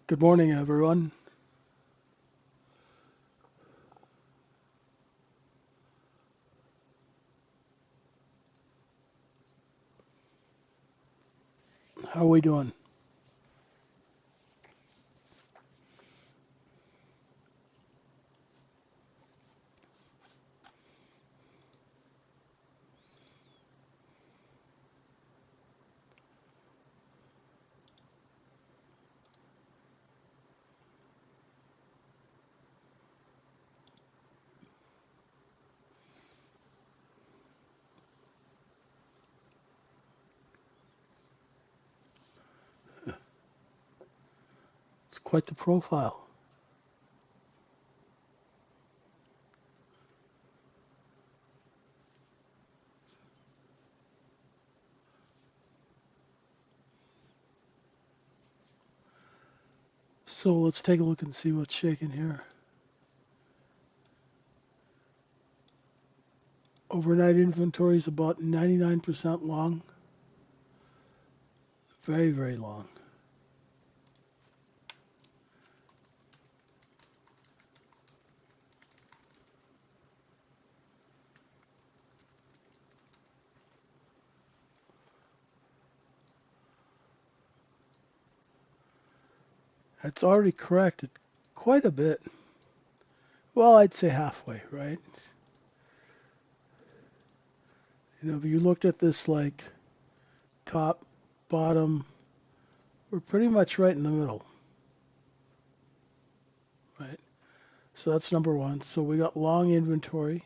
Good morning, everyone. How are we doing? It's quite the profile. So let's take a look and see what's shaking here. Overnight inventory is about 99% long. Very, very long. It's already corrected quite a bit. Well, I'd say halfway, right? If you looked at this like top, bottom, we're pretty much right in the middle, right? So that's number one. So we got long inventory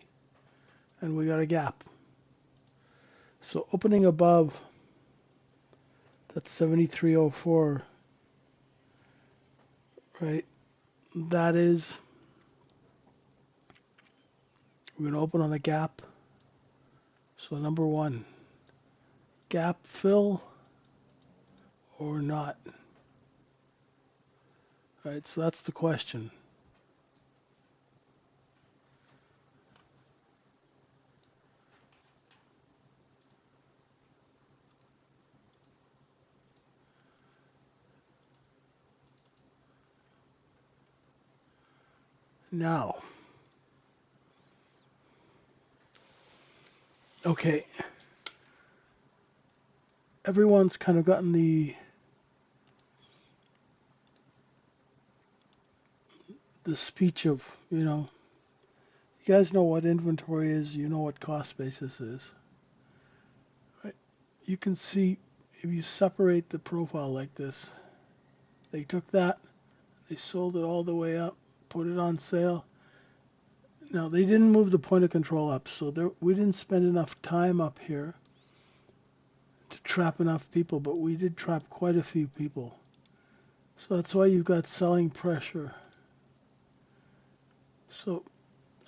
and we got a gap. So opening above, that's 73.04, right? That is, we're going to open on a gap. So number one, gap fill or not? All right, so that's the question. Now, okay, everyone's kind of gotten the speech of, you guys know what inventory is, you know what cost basis is. Right? You can see if you separate the profile like this, they took that, they sold it all the way up, put it on sale. Now, they didn't move the point of control up, so we didn't spend enough time up here to trap enough people, but we did trap quite a few people. So that's why you've got selling pressure. So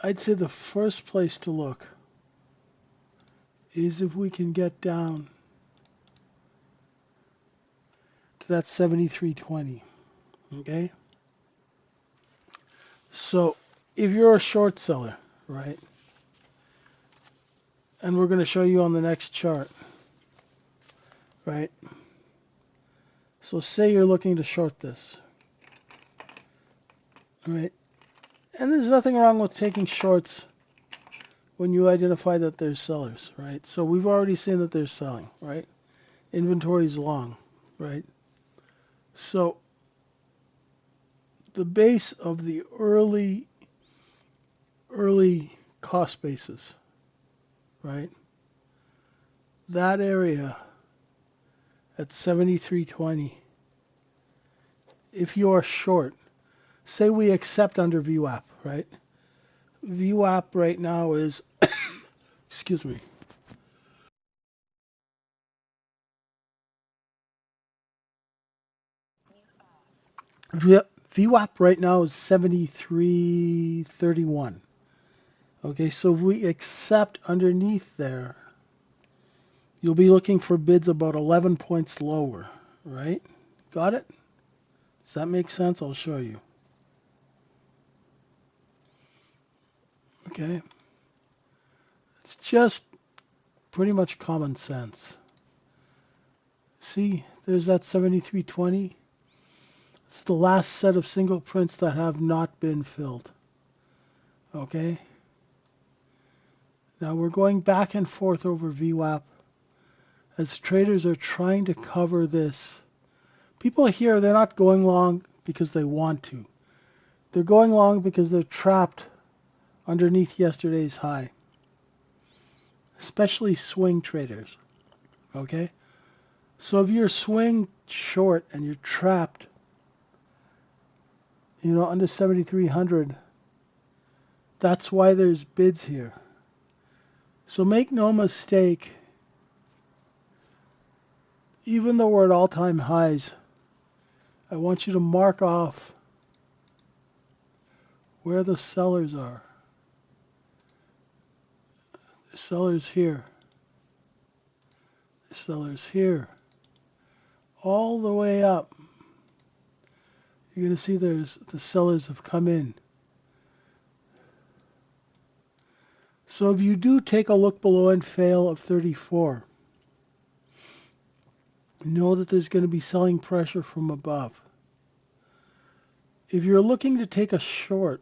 I'd say the first place to look is if we can get down to that 73.20. Okay? So if you're a short seller, right? And we're going to show you on the next chart, right? So say you're looking to short this, right? And there's nothing wrong with taking shorts when you identify that there's sellers, right? So we've already seen that there's selling, right? Inventory is long, right? So the base of the early cost basis, right? That area at 73.20, if you're short, say we accept under VWAP, right? VWAP right now is, excuse me, VWAP right now is 73.31. Okay, so if we accept underneath there, you'll be looking for bids about 11 points lower, right? Got it? Does that make sense? I'll show you. Okay. It's just pretty much common sense. See, there's that 73.20. It's the last set of single prints that have not been filled. Okay? Now we're going back and forth over VWAP as traders are trying to cover this. People here, they're not going long because they want to. They're going long because they're trapped underneath yesterday's high. Especially swing traders. Okay? So if you're swing short and you're trapped, under 7,300, that's why there's bids here. So make no mistake, even though we're at all-time highs, I want you to mark off where the sellers are. The sellers here. The sellers here. All the way up. You're going to see the sellers have come in. So if you do take a look below and fail of 34, know that there's going to be selling pressure from above. If you're looking to take a short,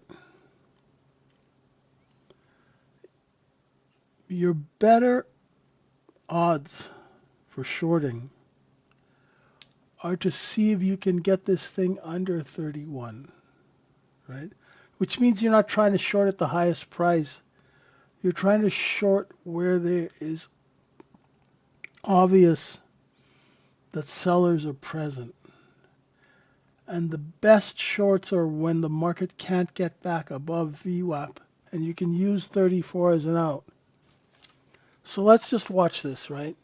your better odds for shorting are to see if you can get this thing under 31, right? Which means you're not trying to short at the highest price. You're trying to short where there is obvious that sellers are present. And the best shorts are when the market can't get back above VWAP, and you can use 34 as an out. So let's just watch this, right?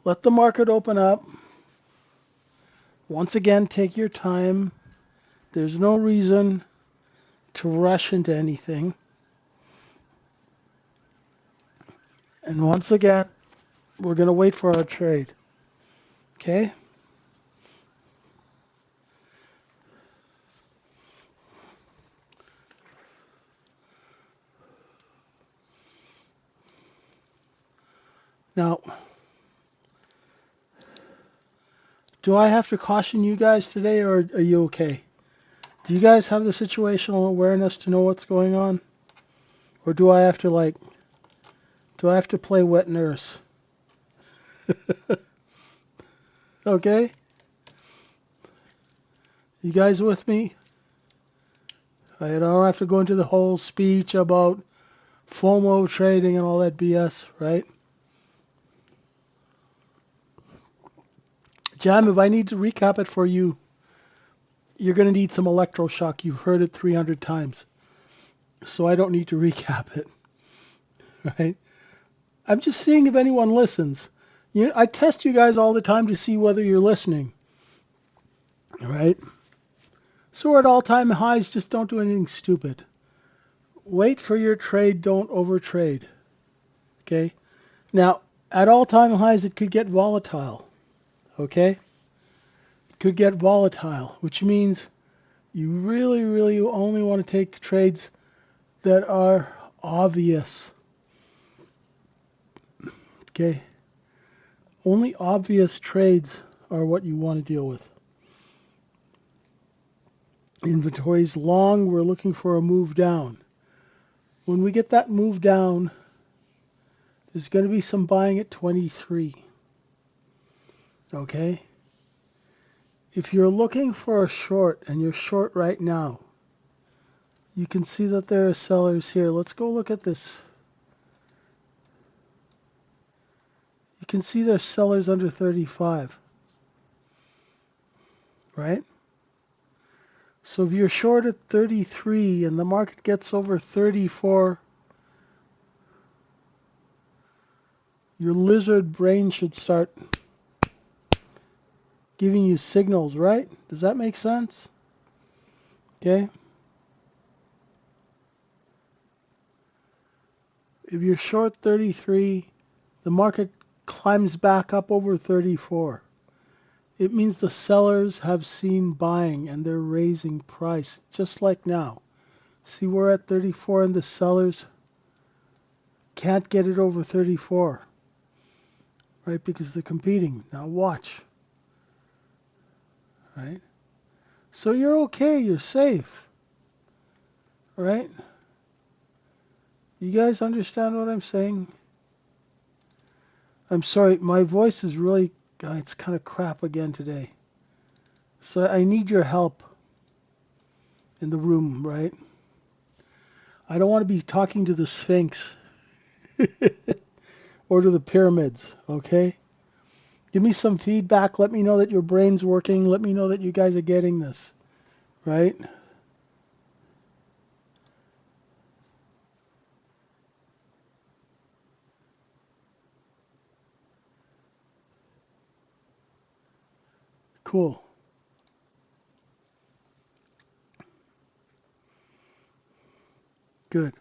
Let the market open up. Once again, take your time. There's no reason to rush into anything. And once again, we're going to wait for our trade. Okay? Now, do I have to caution you guys today, or are you okay? Do you guys have the situational awareness to know what's going on? Or do I have to play wet nurse? Okay? You guys with me? I don't have to go into the whole speech about FOMO trading and all that BS, right? Jam, if I need to recap it for you, you're going to need some electroshock. You've heard it 300 times. So I don't need to recap it, right? I'm just seeing if anyone listens. I test you guys all the time to see whether you're listening, right? So we're at all-time highs. Just don't do anything stupid. Wait for your trade. Don't overtrade. Okay? Now, at all-time highs, it could get volatile. Okay? It could get volatile, which means you really, really only want to take trades that are obvious. Okay? Only obvious trades are what you want to deal with. Inventory's long. We're looking for a move down. When we get that move down, there's going to be some buying at 23. Okay? If you're looking for a short and you're short right now, you can see that there are sellers here. Let's go look at this. You can see there's sellers under 35. Right? So if you're short at 33 and the market gets over 34, your lizard brain should start giving you signals, right? Does that make sense? Okay? If you're short 33, the market climbs back up over 34. It means the sellers have seen buying and they're raising price, just like now. See, we're at 34 and the sellers can't get it over 34, right? Because they're competing. Now watch, right? So you're okay. You're safe. Right? You guys understand what I'm saying? I'm sorry. My voice is really, it's kind of crap again today. So I need your help in the room, right? I don't want to be talking to the Sphinx or to the pyramids, okay? Give me some feedback. Let me know that your brain's working. Let me know that you guys are getting this, right? Cool. Good.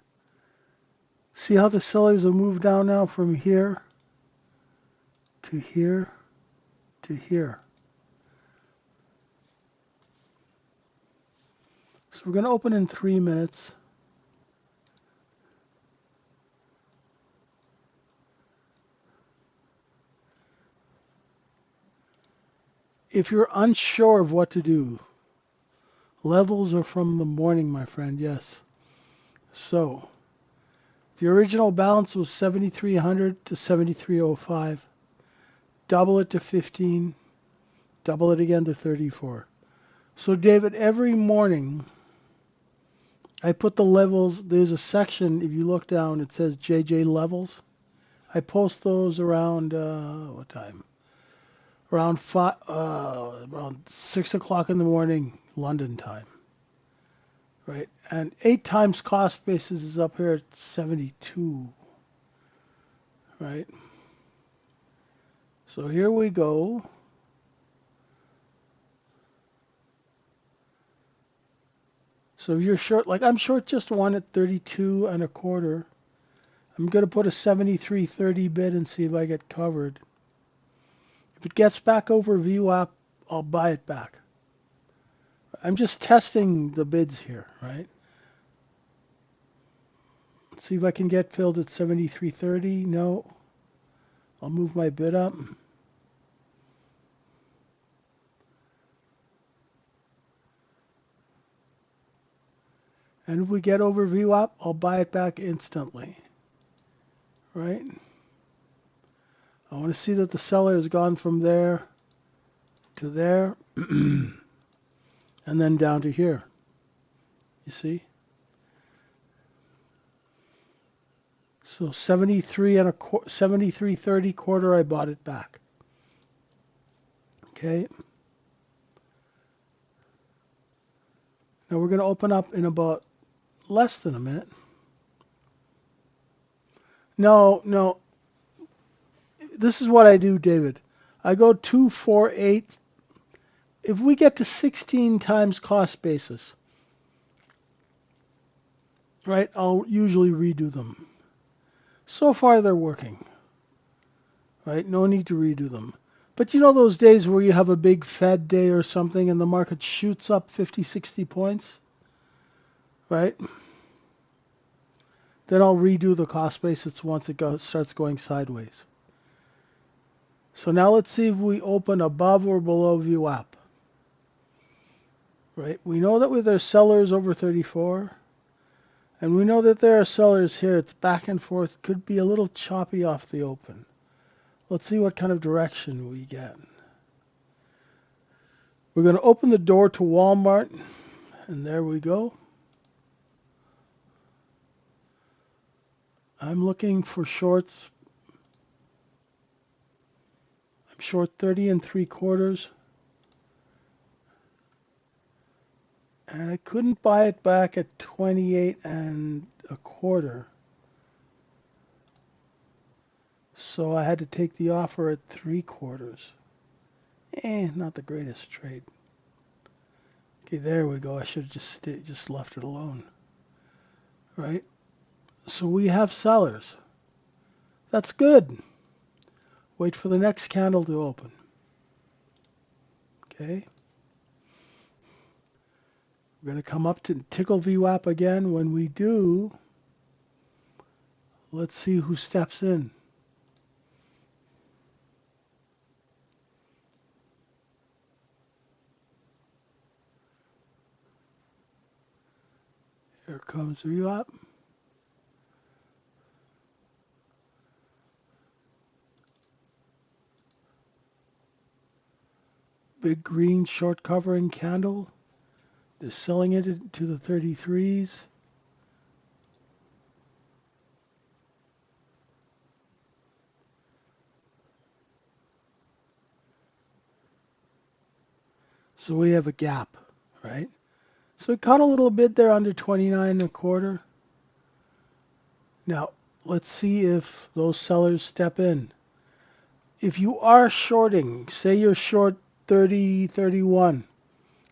See how the sellers have moved down now from here to here to here. So we're going to open in 3 minutes. If you're unsure of what to do, levels are from the morning, my friend, yes. So the original balance was 7,300 to 7,305. Double it to 15. Double it again to 34. So David, every morning I put the levels. There's a section, if you look down, it says JJ levels. I post those around, what time? Around 6 o'clock in the morning, London time. Right? And 8 times cost basis is up here at 72. Right? So here we go. So if you're short, like I'm short just one at 32 and a quarter. I'm going to put a 73.30 bid and see if I get covered. If it gets back over VWAP, I'll buy it back. I'm just testing the bids here, right? Let's see if I can get filled at 73.30. No. I'll move my bid up. And if we get over VWAP, I'll buy it back instantly. Right? I want to see that the seller has gone from there to there and then down to here. You see? So 73.30 quarter, I bought it back. Okay. Now we're going to open up in about less than a minute. No. This is what I do, David. I go 2, 4, 8. If we get to 16 times cost basis, right, I'll usually redo them. So far, they're working, right? No need to redo them. But you know those days where you have a big Fed day or something and the market shoots up 50, 60 points, right? Then I'll redo the cost basis once it starts going sideways. So now let's see if we open above or below VWAP. Right? We know that there's sellers over 34. And we know that there are sellers here. It's back and forth. Could be a little choppy off the open. Let's see what kind of direction we get. We're going to open the door to Walmart. And there we go. I'm looking for shorts. I'm short 30 3/4. And I couldn't buy it back at 28 1/4. So I had to take the offer at 3/4. Not the greatest trade. Okay, there we go. I should have just left it alone. Right? So we have sellers. That's good. Wait for the next candle to open. Okay. We're going to come up to tickle VWAP again. When we do, let's see who steps in. Here comes VWAP. Big green short covering candle. They're selling it to the 33s. So we have a gap, right? So we caught a little bit there under 29.25. Now, let's see if those sellers step in. If you are shorting, say you're short 30, 31,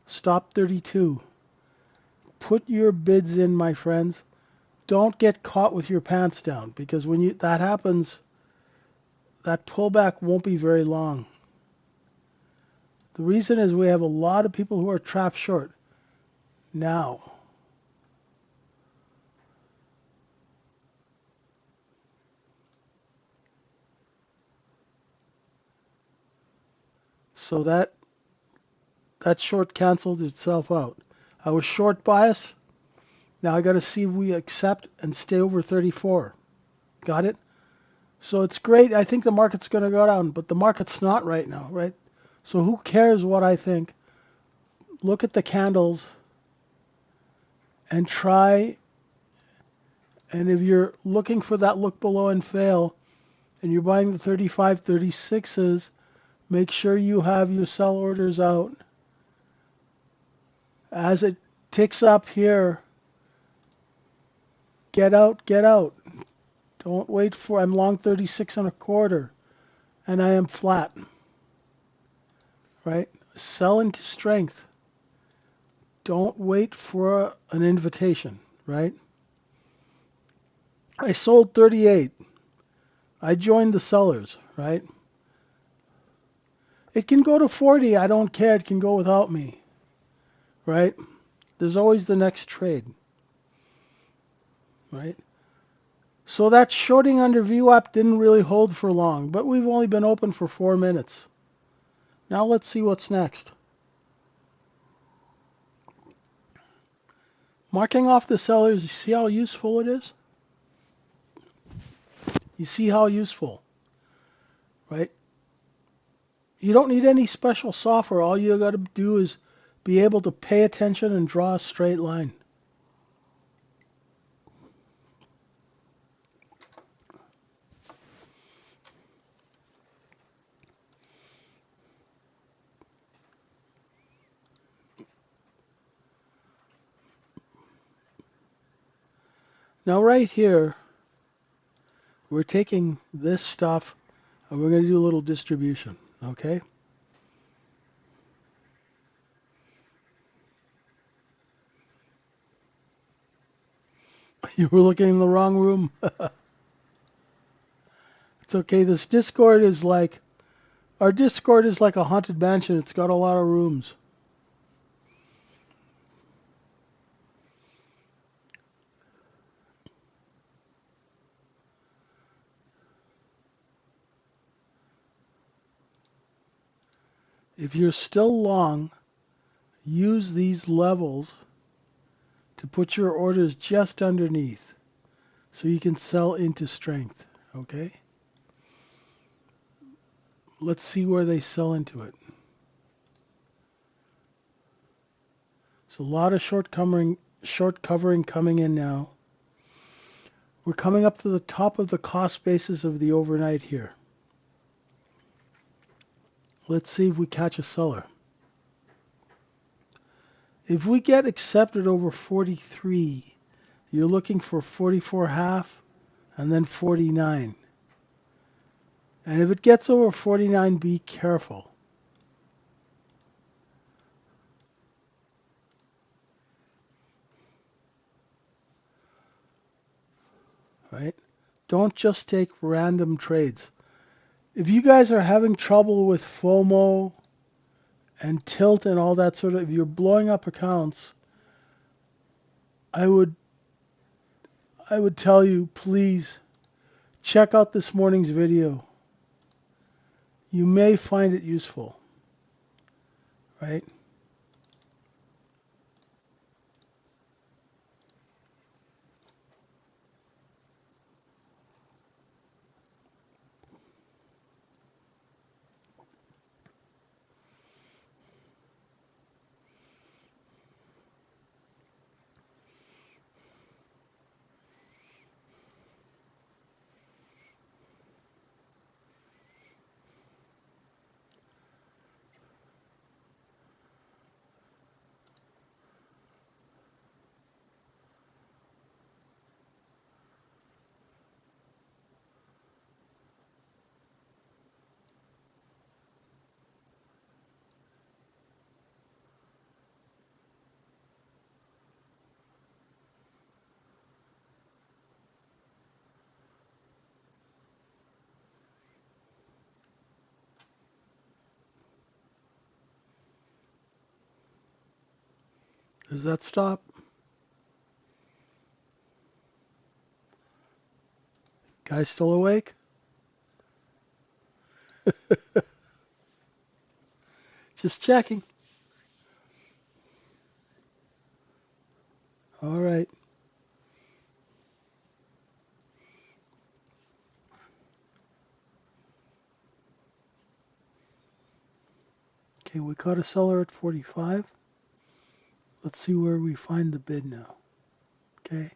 stop 32. Put your bids in, my friends. Don't get caught with your pants down, because when that happens, that pullback won't be very long. The reason is we have a lot of people who are trapped short now. So that short canceled itself out. I was short bias. Now I got to see if we accept and stay over 34. Got it? So it's great. I think the market's going to go down, but the market's not right now, right? So who cares what I think? Look at the candles and try. And if you're looking for that look below and fail, and you're buying the 35, 36s, make sure you have your sell orders out. As it ticks up here, get out, get out. Don't wait for, I'm long 36.25, and I am flat, right? Sell into strength. Don't wait for an invitation, right? I sold 38. I joined the sellers, right? It can go to 40. I don't care. It can go without me, right? There's always the next trade, right? So that shorting under VWAP didn't really hold for long, but we've only been open for 4 minutes. Now let's see what's next. Marking off the sellers, you see how useful it is? You see how useful, right? You don't need any special software. All you got to do is be able to pay attention and draw a straight line. Now right here, we're taking this stuff and we're going to do a little distribution, okay? You were looking in the wrong room. It's okay. This Discord is like, our Discord is like a haunted mansion. It's got a lot of rooms. If you're still long, use these levels to put your orders just underneath so you can sell into strength, okay? Let's see where they sell into it. So a lot of short covering coming in now. We're coming up to the top of the cost basis of the overnight here. Let's see if we catch a seller. If we get accepted over 43, you're looking for 44.5 and then 49. And if it gets over 49, be careful. Right? Don't just take random trades. If you guys are having trouble with FOMO and tilt and all that sort of, if you're blowing up accounts, I would tell you, please check out this morning's video. You may find it useful, right? Does that stop? Guys still awake? Just checking. All right. Okay, we caught a seller at 45. Let's see where we find the bid now. Okay.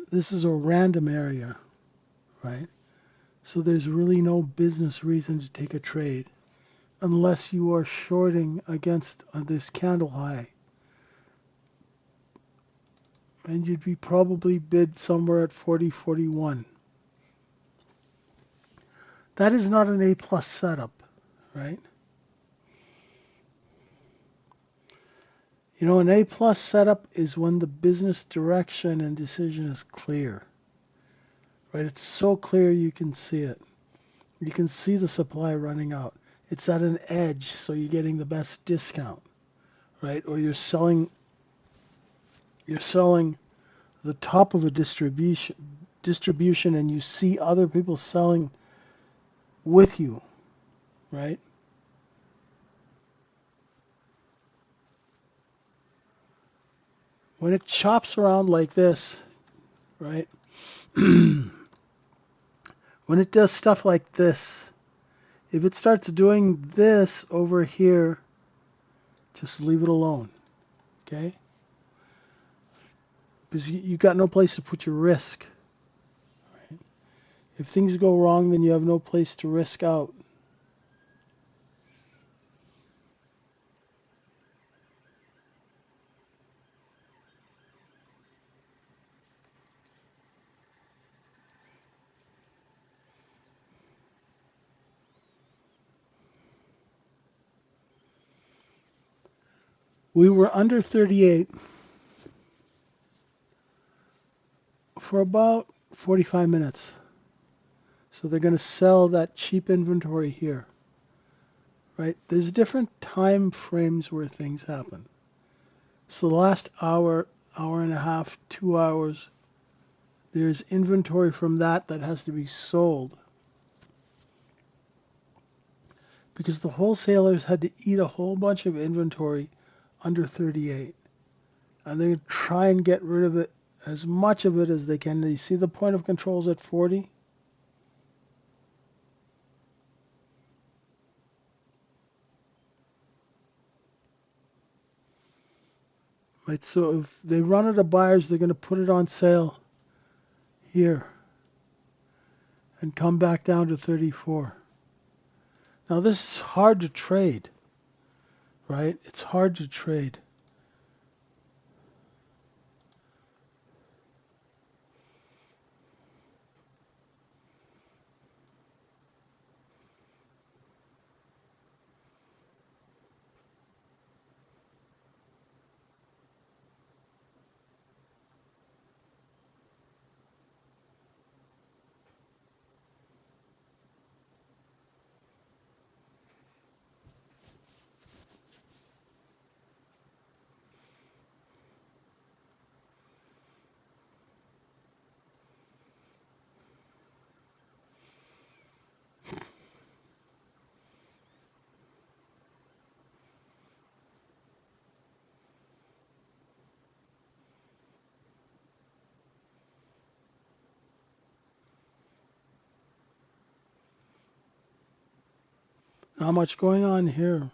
This is a random area, right? So there's really no business reason to take a trade unless you are shorting against this candle high. And you'd be probably bid somewhere at 40, 41. That is not an A plus setup, right? You know, an A plus setup is when the business direction and decision is clear, right? It's so clear you can see it. You can see the supply running out. It's at an edge, so you're getting the best discount, right? Or you're selling the top of a distribution and you see other people selling with you, right? When it chops around like this, right? When it does stuff like this, if it starts doing this over here, just leave it alone, okay? Because you got no place to put your risk. Right? If things go wrong, then you have no place to risk out. We were under 38 for about 45 minutes. So they're going to sell that cheap inventory here, right? There's different time frames where things happen. So the last hour, hour and a half, 2 hours, there's inventory from that has to be sold because the wholesalers had to eat a whole bunch of inventory under 38. And they're going to try and get rid of it, as much of it as they can. You see the point of controls at 40? Right, so if they run it to buyers, they're going to put it on sale here and come back down to 34. Now this is hard to trade, right? It's hard to trade. Not much going on here.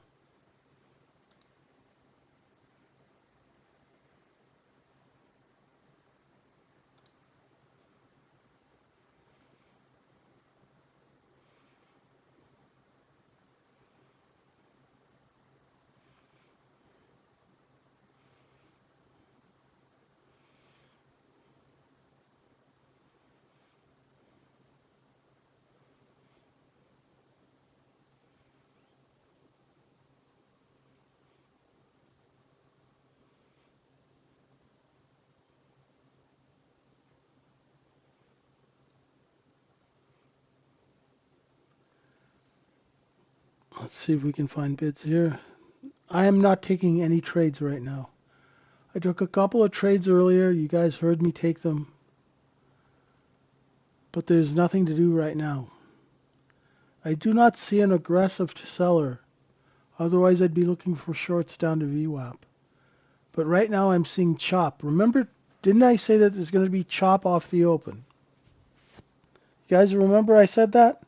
Let's see if we can find bids here. I am not taking any trades right now. I took a couple of trades earlier. You guys heard me take them. But there's nothing to do right now. I do not see an aggressive seller. Otherwise, I'd be looking for shorts down to VWAP. But right now, I'm seeing chop. Remember, didn't I say that there's going to be chop off the open? You guys remember I said that?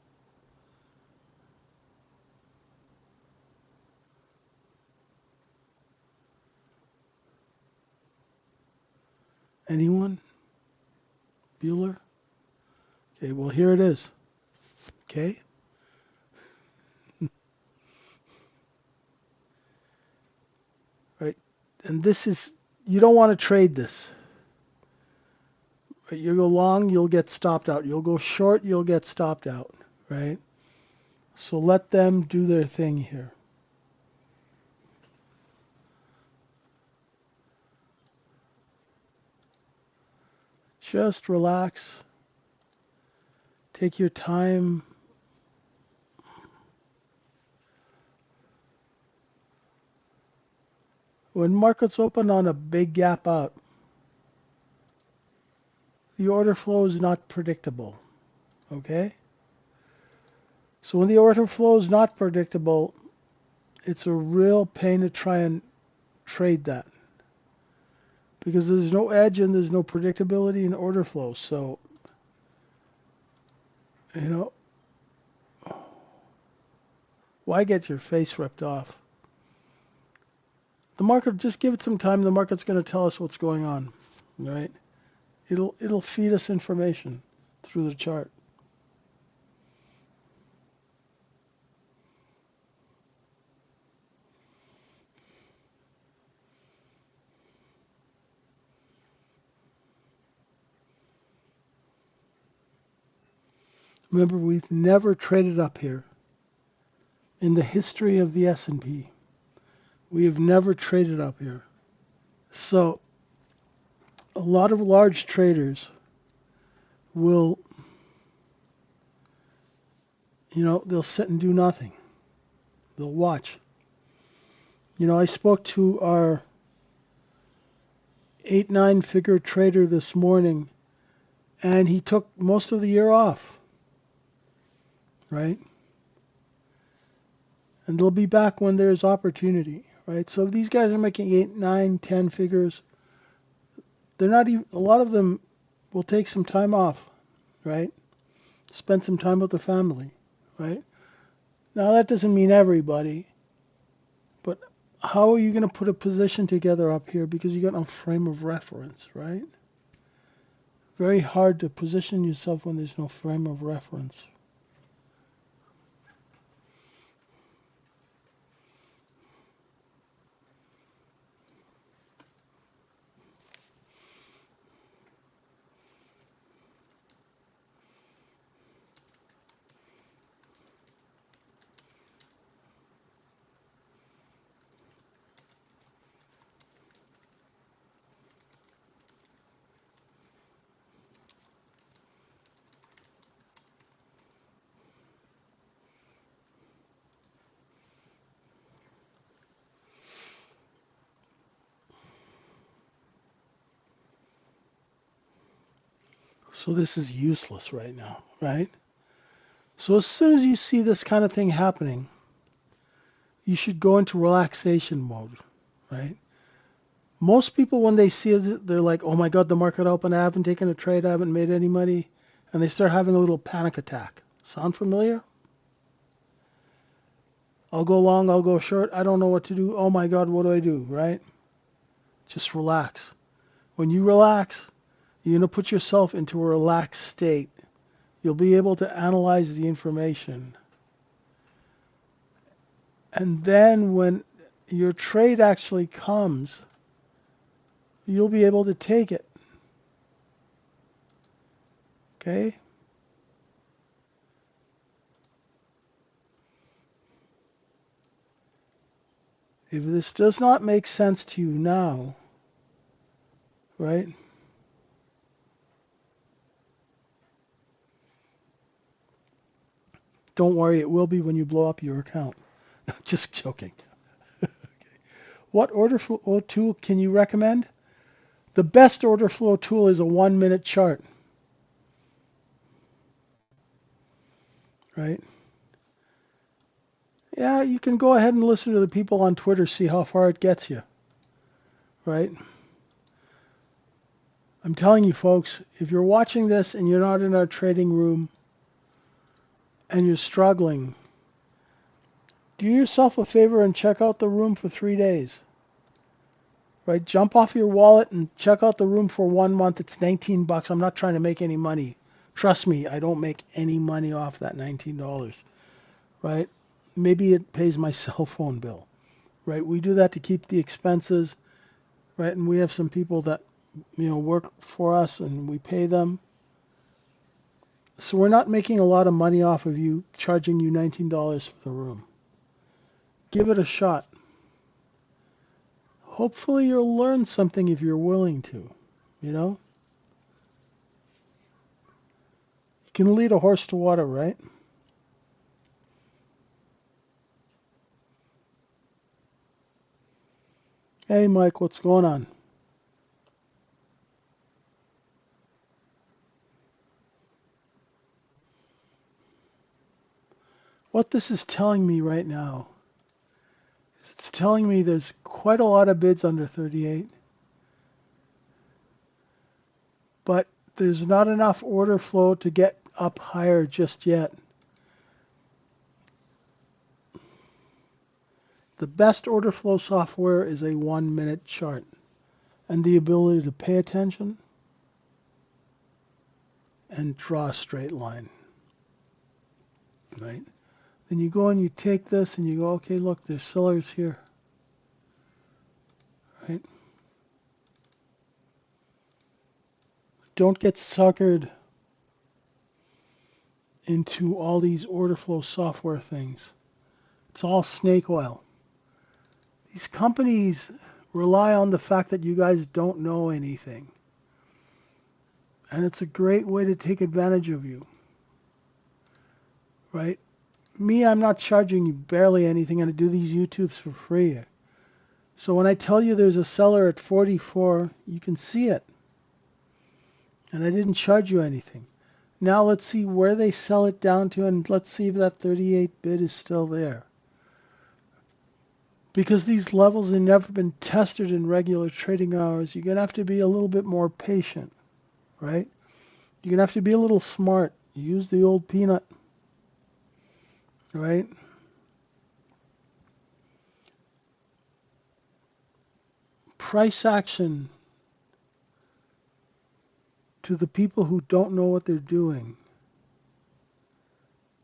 Anyone? Bueller? Okay, well, here it is. Okay? Right? And this is, you don't want to trade this. Right? You go long, you'll get stopped out. You'll go short, you'll get stopped out. Right? So let them do their thing here. Just relax. Take your time. When markets open on a big gap up, the order flow is not predictable. Okay? So when the order flow is not predictable, it's a real pain to try and trade that. Because there's no edge and there's no predictability in order flow. So, you know, why get your face ripped off? The market, just give it some time. The market's going to tell us what's going on, right? It'll feed us information through the chart. Remember, we've never traded up here in the history of the S&P. We have never traded up here. So a lot of large traders will, they'll sit and do nothing. They'll watch. I spoke to our 8-9 figure trader this morning, and he took most of the year off, right? And they'll be back when there's opportunity, right? So if these guys are making 8, 9, 10 figures, they're not even, a lot of them will take some time off, right? Spend some time with the family, right? Now that doesn't mean everybody, but how are you going to put a position together up here because you got no frame of reference, right? Very hard to position yourself when there's no frame of reference. So this is useless right now, right? So as soon as you see this kind of thing happening, you should go into relaxation mode, right? Most people, when they see it, they're like, oh my God, the market opened, I haven't taken a trade, I haven't made any money. And they start having a little panic attack. Sound familiar? I'll go long, I'll go short, I don't know what to do. Oh my God, what do I do, right? Just relax. When you relax, you're going to put yourself into a relaxed state. You'll be able to analyze the information. And then when your trade actually comes, you'll be able to take it. Okay? If this does not make sense to you now, right? Don't worry, it will be when you blow up your account. Just joking. Okay. What order flow tool can you recommend? The best order flow tool is a 1-minute chart, right? Yeah, you can go ahead and listen to the people on Twitter, see how far it gets you, right? I'm telling you, folks, if you're watching this and you're not in our trading room and you're struggling, do yourself a favor and check out the room for 3 days, right? Jump off your wallet and check out the room for 1 month. It's 19 bucks. I'm not trying to make any money. Trust me, I don't make any money off that $19, right? Maybe it pays my cell phone bill, right? We do that to keep the expenses, right? And we have some people that, work for us and we pay them. So we're not making a lot of money off of you, charging you $19 for the room. Give it a shot. Hopefully you'll learn something if you're willing to, you know? You can lead a horse to water, right? Hey, Mike, what's going on? What this is telling me right now is it's telling me there's quite a lot of bids under 38, but there's not enough order flow to get up higher just yet. The best order flow software is a 1-minute chart and the ability to pay attention and draw a straight line, right? Then you go and you take this and you go, okay, look, there's sellers here, right? Don't get suckered into all these order flow software things. It's all snake oil. These companies rely on the fact that you guys don't know anything. And it's a great way to take advantage of you, right? Me, I'm not charging you barely anything, and I do these YouTubes for free. So when I tell you there's a seller at 44, you can see it. And I didn't charge you anything. Now let's see where they sell it down to, and let's see if that 38 bid is still there. Because these levels have never been tested in regular trading hours, you're going to have to be a little bit more patient, right? You're going to have to be a little smart. Use the old peanut, right? Price action to the people who don't know what they're doing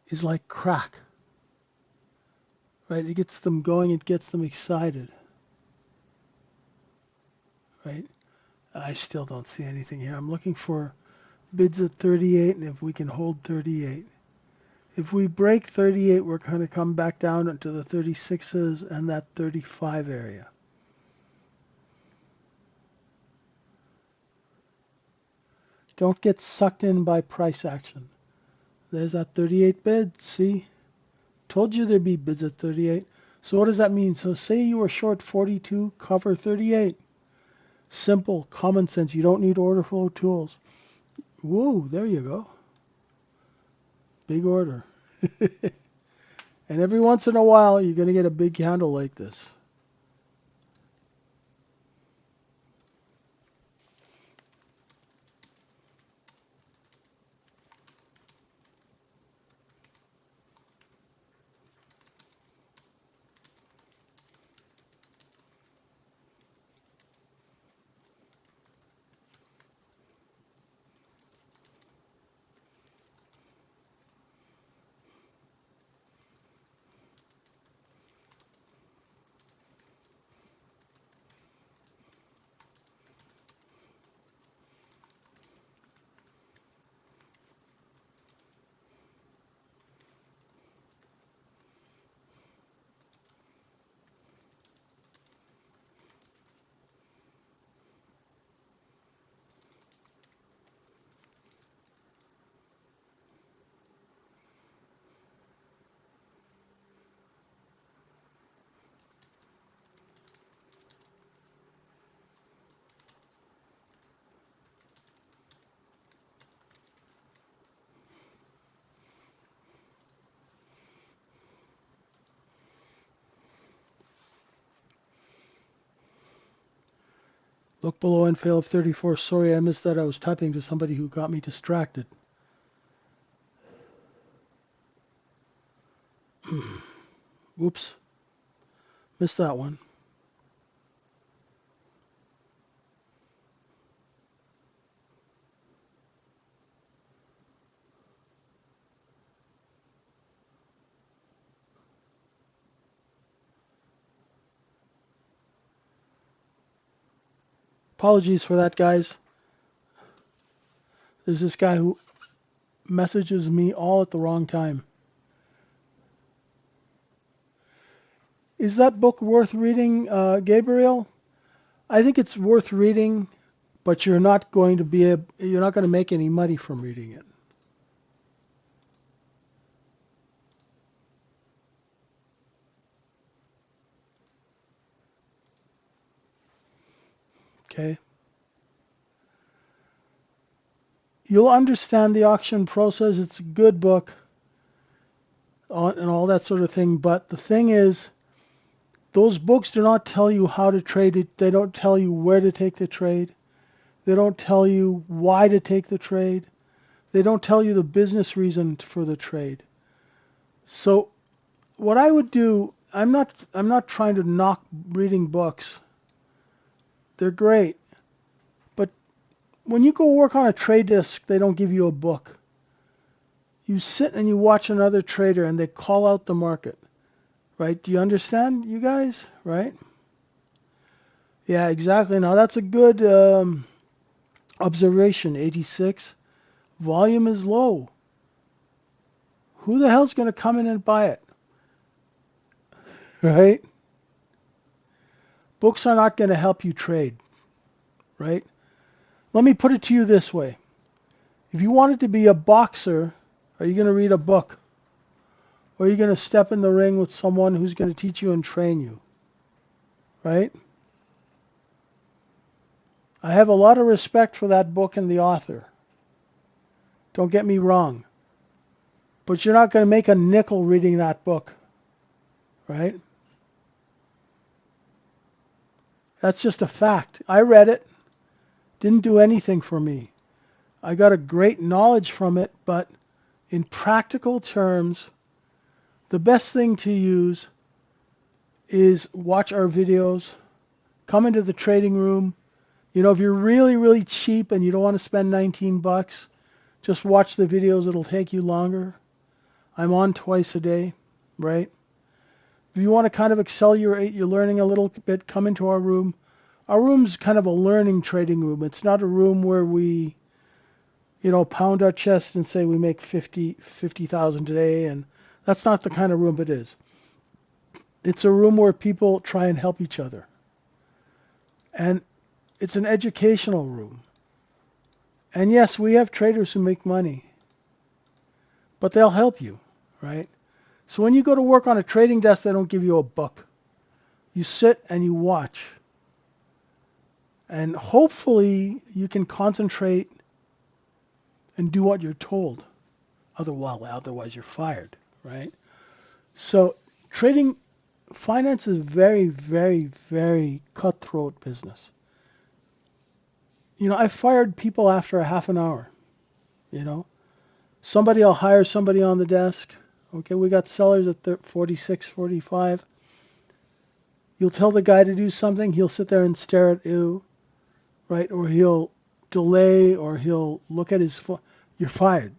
is like crack, right? It gets them going, it gets them excited, right? I still don't see anything here. I'm looking for bids at 38, and if we can hold 38. If we break 38, we're going to come back down into the 36s and that 35 area. Don't get sucked in by price action. There's that 38 bid. See? Told you there'd be bids at 38. So what does that mean? So say you were short 42, cover 38. Simple, common sense. You don't need order flow tools. Whoa, there you go. Big order. And every once in a while, you're going to get a big candle like this. Look below and fail of 34. Sorry, I missed that. I was typing to somebody who got me distracted. Whoops. Missed that one. Apologies for that, guys. There's this guy who messages me all at the wrong time. Is that book worth reading, Gabriel? I think it's worth reading, but you're not going to make any money from reading it. Okay? You'll understand the auction process. It's a good book and all that sort of thing. But the thing is, those books do not tell you how to trade it. They don't tell you where to take the trade. They don't tell you why to take the trade. They don't tell you the business reason for the trade. So what I would do, I'm not trying to knock reading books. They're great. But when you go work on a trade desk, they don't give you a book. You sit and you watch another trader and they call out the market. Right? Do you understand, you guys? Right? Yeah, exactly. Now that's a good observation. 86. Volume is low. Who the hell's going to come in and buy it? Right? Books are not going to help you trade. Right? Let me put it to you this way. If you wanted to be a boxer, are you going to read a book? Or are you going to step in the ring with someone who's going to teach you and train you? Right? I have a lot of respect for that book and the author. Don't get me wrong. But you're not going to make a nickel reading that book. Right? That's just a fact. I read it. Didn't do anything for me. I got a great knowledge from it, but in practical terms, the best thing to use is watch our videos, come into the trading room. You know, if you're really, really cheap and you don't want to spend 19 bucks, just watch the videos. It'll take you longer. I'm on twice a day, right? If you want to kind of accelerate your learning a little bit, come into our room. Our room's kind of a learning trading room. It's not a room where we, pound our chest and say we make 50,000 today, and that's not the kind of room it is. It's a room where people try and help each other. And it's an educational room. And yes, we have traders who make money, but they'll help you, right? So when you go to work on a trading desk, they don't give you a book. You sit and you watch. And hopefully you can concentrate and do what you're told. Otherwise you're fired, right? So trading finance is very, very, very cutthroat business. I fired people after a half an hour. Somebody will hire somebody on the desk. Okay, we got sellers at 46, 45. You'll tell the guy to do something, he'll sit there and stare at you, right? Or he'll delay, or he'll look at his phone. You're fired.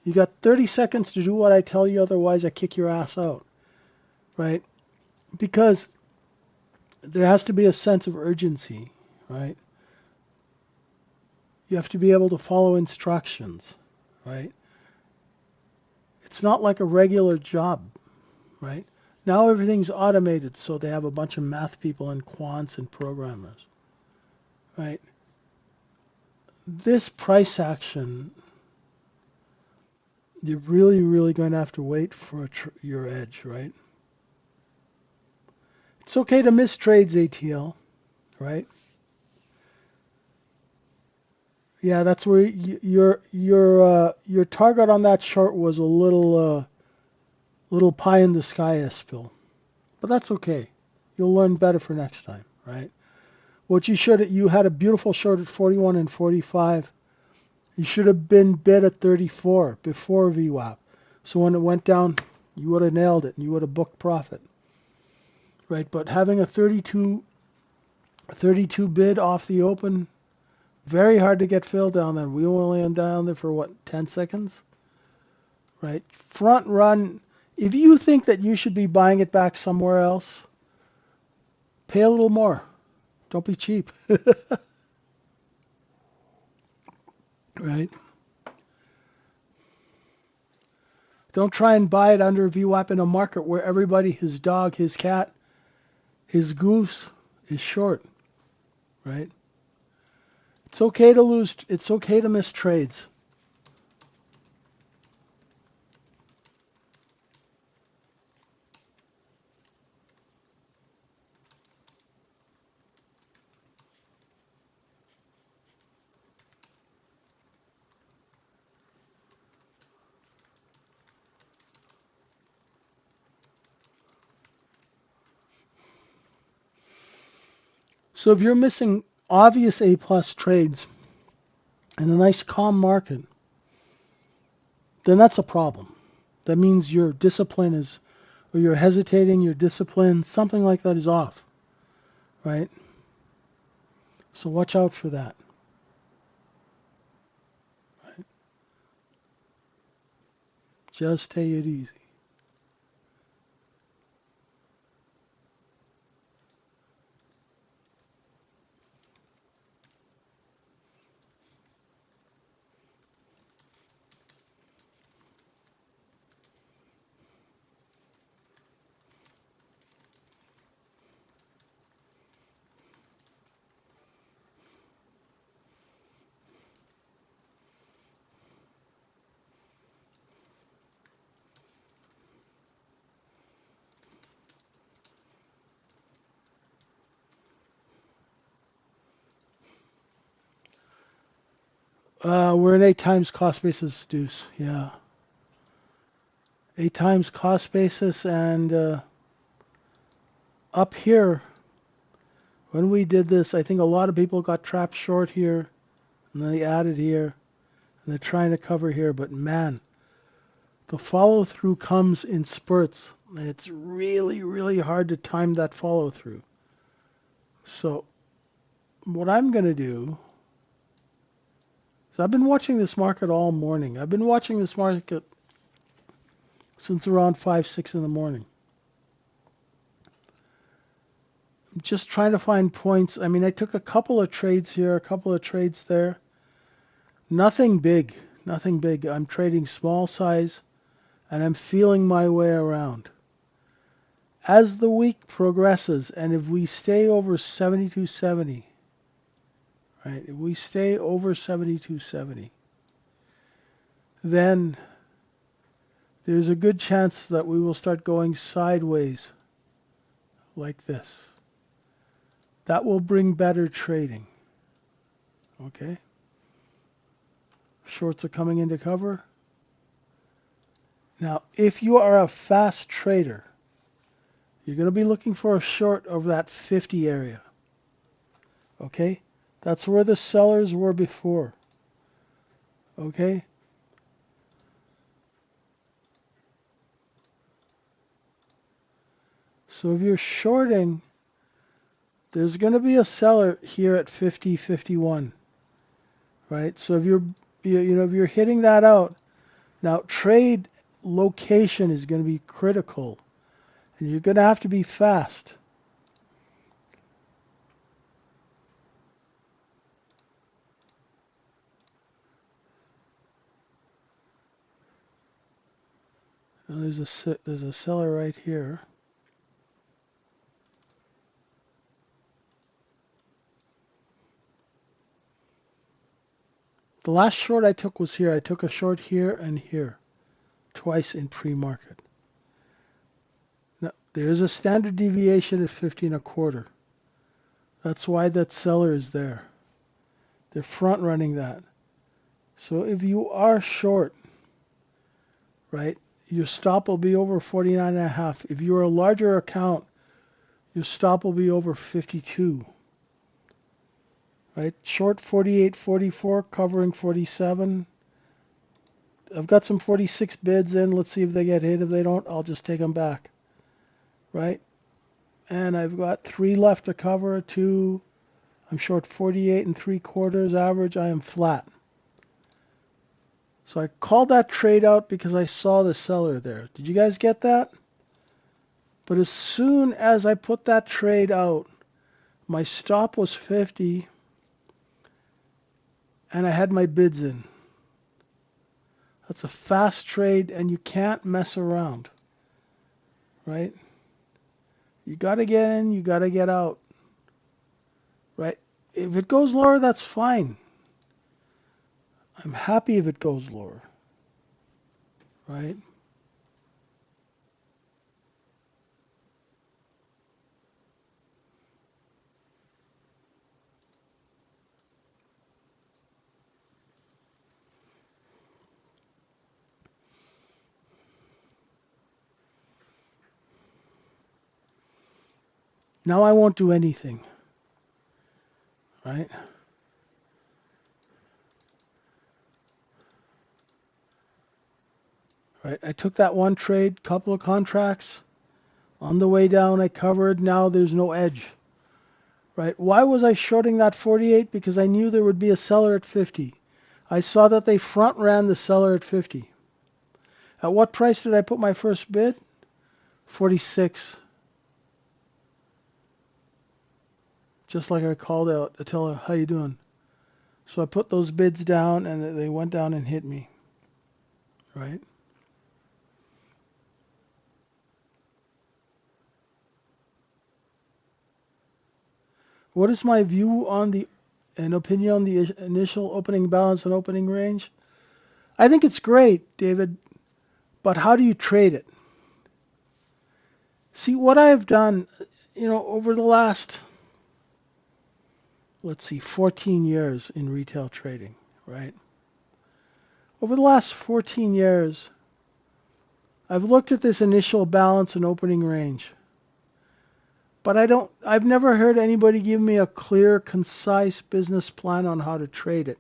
You got 30 seconds to do what I tell you, otherwise I kick your ass out, right? Because there has to be a sense of urgency, right? You have to be able to follow instructions, right? It's not like a regular job, right? Now everything's automated, so they have a bunch of math people and quants and programmers, right? This price action, you're really, really going to have to wait for your edge, right? It's okay to miss trades, ATL, right? Yeah, that's where your target on that short was a little pie in the sky spill, but that's okay. You'll learn better for next time, right? You had a beautiful short at 41 and 45. You should have been bid at 34 before VWAP. So when it went down, you would have nailed it and you would have booked profit. Right? But having a 32 bid off the open, very hard to get filled down there. We only went down there for what, 10 seconds? Right? Front run. If you think that you should be buying it back somewhere else, pay a little more. Don't be cheap. Right? Don't try and buy it under VWAP in a market where everybody, his dog, his cat, his goose is short. Right? It's okay to lose. It's okay to miss trades. So if you're missing obvious A-plus trades in a nice calm market, then that's a problem. That means your discipline is, or you're hesitating, your discipline, something like that is off, right? So watch out for that. Right? Just take it easy. We're in 8 times cost basis, Deuce. Yeah. 8 times cost basis, and up here, when we did this, I think a lot of people got trapped short here, and then they added here, and they're trying to cover here, but man, the follow through comes in spurts, and it's really, really hard to time that follow through. So, what I'm going to do is I've been watching this market all morning. I've been watching this market since around 5, 6 in the morning. I'm just trying to find points. I mean, I took a couple of trades here, a couple of trades there. Nothing big, nothing big. I'm trading small size, and I'm feeling my way around. As the week progresses, and if we stay over 72.70, right? If we stay over 72.70, then there's a good chance that we will start going sideways like this. That will bring better trading. Okay? Shorts are coming into cover. Now, if you are a fast trader, you're going to be looking for a short of that 50 area. Okay? That's where the sellers were before. Okay? So if you're shorting, there's going to be a seller here at 50, 51. Right? So if if you're hitting that out, now trade location is going to be critical. And you're going to have to be fast. Now there's a seller right here. The last short I took was here. I took a short here and here, twice in pre-market. Now, there's a standard deviation at 50.25. That's why that seller is there. They're front running that. So if you are short, right, your stop will be over 49.5. If you're a larger account, your stop will be over 52. right? Short 48.44, covering 47. I've got some 46 bids in. Let's see if they get hit. If they don't, I'll just take them back, right? And I've got 3 left to cover, 2. I'm short 48.75 average. I am flat. So I called that trade out because I saw the seller there. Did you guys get that? But as soon as I put that trade out, my stop was 50 and I had my bids in. That's a fast trade and you can't mess around, right? You got to get in, you got to get out, right? If it goes lower, that's fine. I'm happy if it goes lower, right? Now I won't do anything, right? Right. I took that one trade, couple of contracts. On the way down, I covered. Now there's no edge, right? Why was I shorting that 48? Because I knew there would be a seller at 50. I saw that they front ran the seller at 50. At what price did I put my first bid? 46. Just like I called out to tell her, how you doing? So I put those bids down and they went down and hit me, right? What is my view on an opinion on the initial opening balance and opening range? I think it's great, David, but how do you trade it? See, what I've done, over the last, let's see, 14 years in retail trading, right? Over the last 14 years, I've looked at this initial balance and opening range. But I've never heard anybody give me a clear, concise business plan on how to trade it.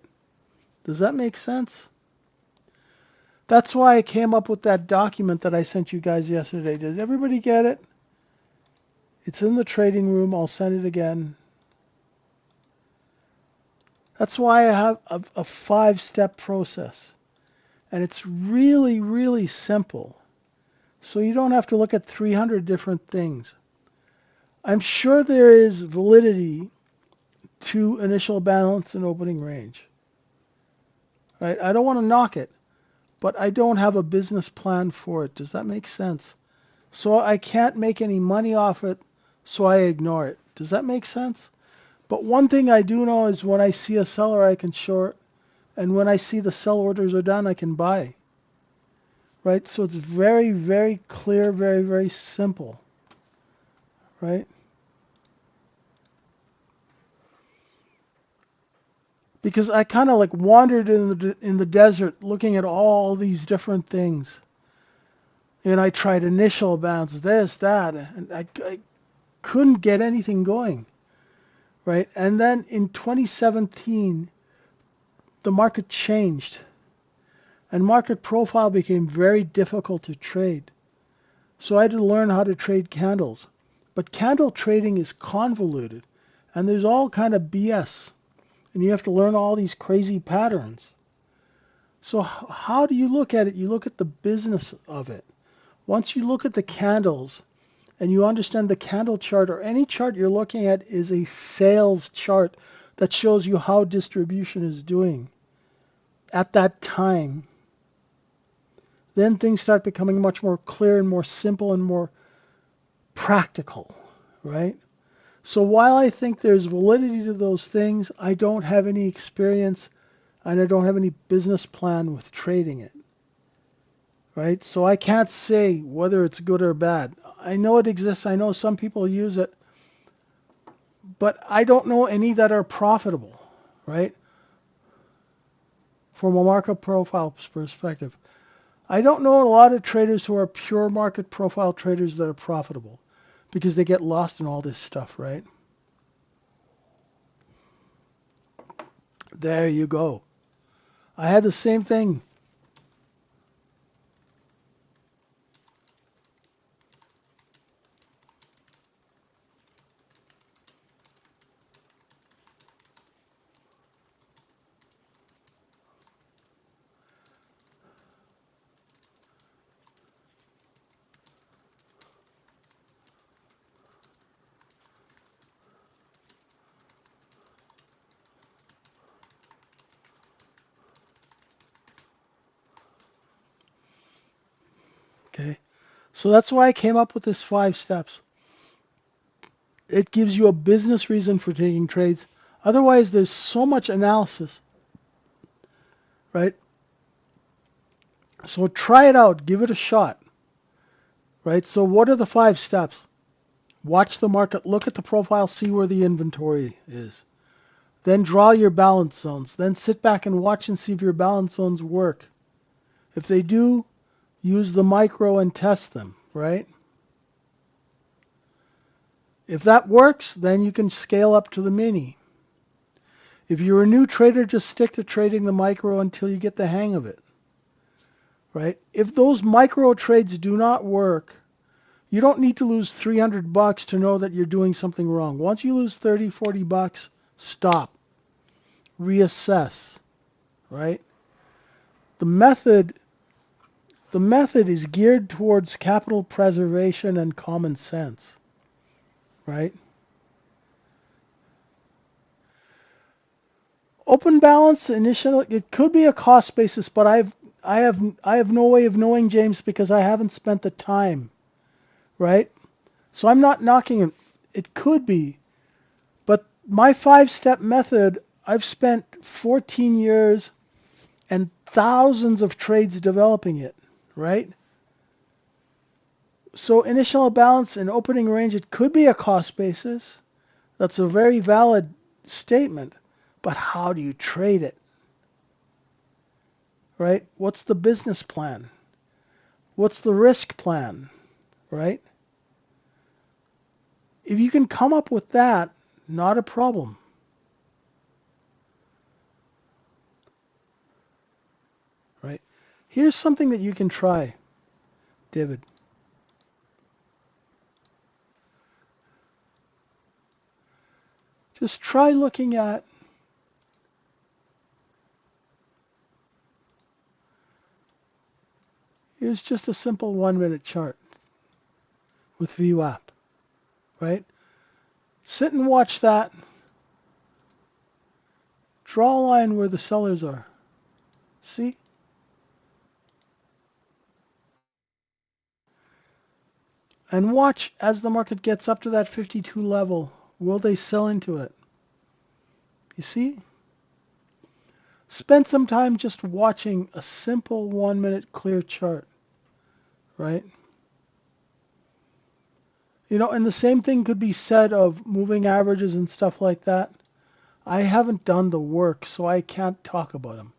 Does that make sense? That's why I came up with that document that I sent you guys yesterday. Does everybody get it? It's in the trading room. I'll send it again. That's why I have a 5-step process. And it's really, really simple. So you don't have to look at 300 different things. I'm sure there is validity to initial balance and opening range. Right? I don't want to knock it, but I don't have a business plan for it. Does that make sense? So I can't make any money off it, so I ignore it. Does that make sense? But one thing I do know is when I see a seller, I can short, and when I see the sell orders are done, I can buy. Right? So it's very, very clear, very, very simple. Right? Because I kind of like wandered in the desert looking at all these different things. And I tried initial balance, this, that, and I couldn't get anything going. Right? And then in 2017, the market changed. And market profile became very difficult to trade. So I had to learn how to trade candles. But candle trading is convoluted. And there's all kind of BS. And you have to learn all these crazy patterns. So how do you look at it? You look at the business of it. Once you look at the candles and you understand the candle chart or any chart you're looking at is a sales chart that shows you how distribution is doing at that time, then things start becoming much more clear and more simple and more practical, right? So while I think there's validity to those things, I don't have any experience and I don't have any business plan with trading it, right? So I can't say whether it's good or bad. I know it exists. I know some people use it, but I don't know any that are profitable, right? From a market profile perspective. I don't know a lot of traders who are pure market profile traders that are profitable because they get lost in all this stuff, right? There you go. I had the same thing. Okay. So that's why I came up with this 5 steps. It gives you a business reason for taking trades. Otherwise, there's so much analysis, right? So try it out. Give it a shot, right? So what are the 5 steps? Watch the market, look at the profile, see where the inventory is. Then draw your balance zones. Then sit back and watch and see if your balance zones work. If they do, use the micro and test them, right? If that works, then you can scale up to the mini. If you're a new trader, just stick to trading the micro until you get the hang of it, right? If those micro trades do not work, you don't need to lose $300 to know that you're doing something wrong. Once you lose 30, $40, stop. Reassess, right? The method the method is geared towards capital preservation and common sense, right? Open balance initially, it could be a cost basis, but I have no way of knowing, James, because I haven't spent the time, right? So I'm not knocking it. It could be, but my 5 step method, I've spent 14 years and thousands of trades developing it, right? So initial balance and opening range, it could be a cost basis. That's a very valid statement. But how do you trade it, right? What's the business plan? What's the risk plan, right? If you can come up with that, not a problem, right? Here's something that you can try, David. Just try looking at, here's just a simple 1 minute chart with VWAP, right? Sit and watch that. Draw a line where the sellers are. See? And watch as the market gets up to that 52 level. Will they sell into it? You see? Spend some time just watching a simple 1 minute clear chart, right? And the same thing could be said of moving averages and stuff like that. I haven't done the work, so I can't talk about them.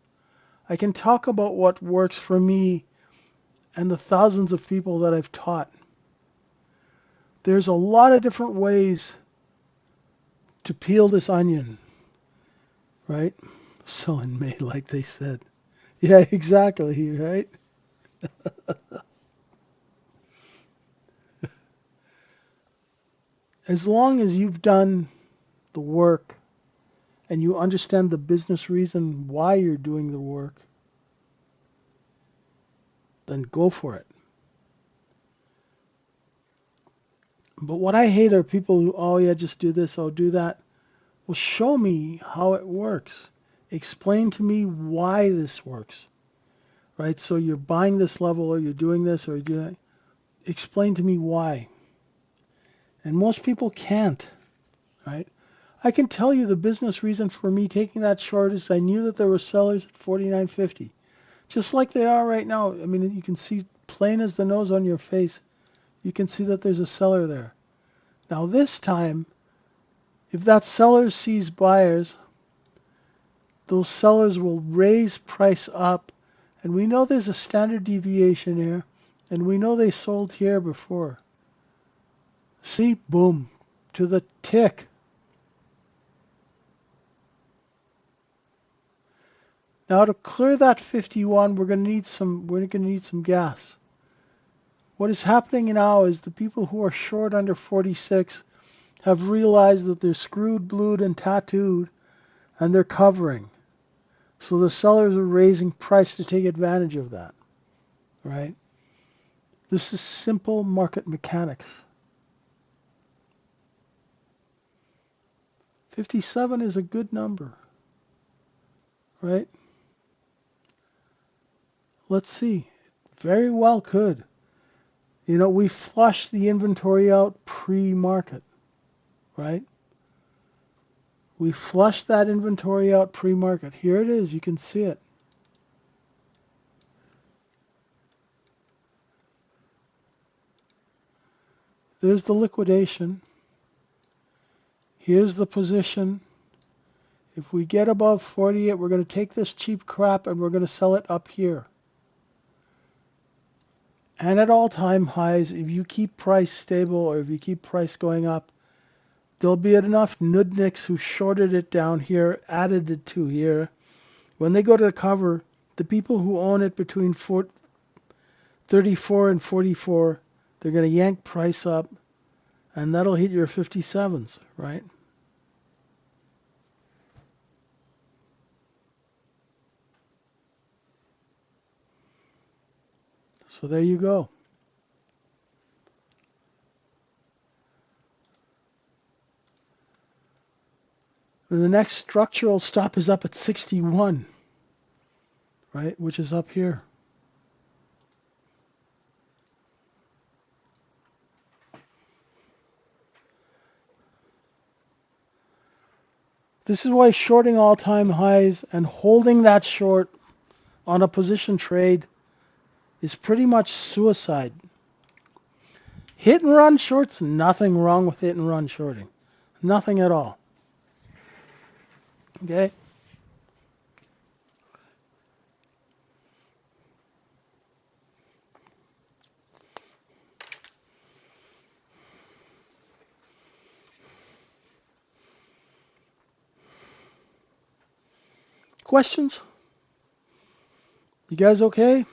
I can talk about what works for me and the thousands of people that I've taught. There's a lot of different ways to peel this onion, right? So in May, like they said. Yeah, exactly, right? As long as you've done the work and you understand the business reason why you're doing the work, then go for it. But what I hate are people who, oh yeah, just do this, oh do that. Well, show me how it works. Explain to me why this works, right? So you're buying this level, or you're doing this, or you're doing that. Explain to me why. And most people can't, right? I can tell you the business reason for me taking that short is I knew that there were sellers at 49.50, just like they are right now. I mean, you can see plain as the nose on your face. You can see that there's a seller there. Now this time, if that seller sees buyers, those sellers will raise price up. And we know there's a standard deviation here. And we know they sold here before. See, boom, to the tick. Now to clear that 51, we're going to need some gas. What is happening now is the people who are short under 46 have realized that they're screwed, blued, and tattooed, and they're covering. So the sellers are raising price to take advantage of that, right? This is simple market mechanics. 57 is a good number, right? Let's see. Very well could. You know, we flushed the inventory out pre-market, right? We flushed that inventory out pre-market. Here it is. You can see it. There's the liquidation. Here's the position. If we get above 48, we're going to take this cheap crap and we're going to sell it up here. And at all-time highs, if you keep price stable or if you keep price going up, there'll be enough nudniks who shorted it down here, added it to here. When they go to cover, the people who own it between 34 and 44, they're going to yank price up, and that'll hit your 57s, right? So there you go. And the next structural stop is up at 61, right? Which is up here. This is why shorting all-time highs and holding that short on a position trade is pretty much suicide. Hit and run shorts, nothing wrong with hit and run shorting. Nothing at all. Okay? Questions? You guys okay?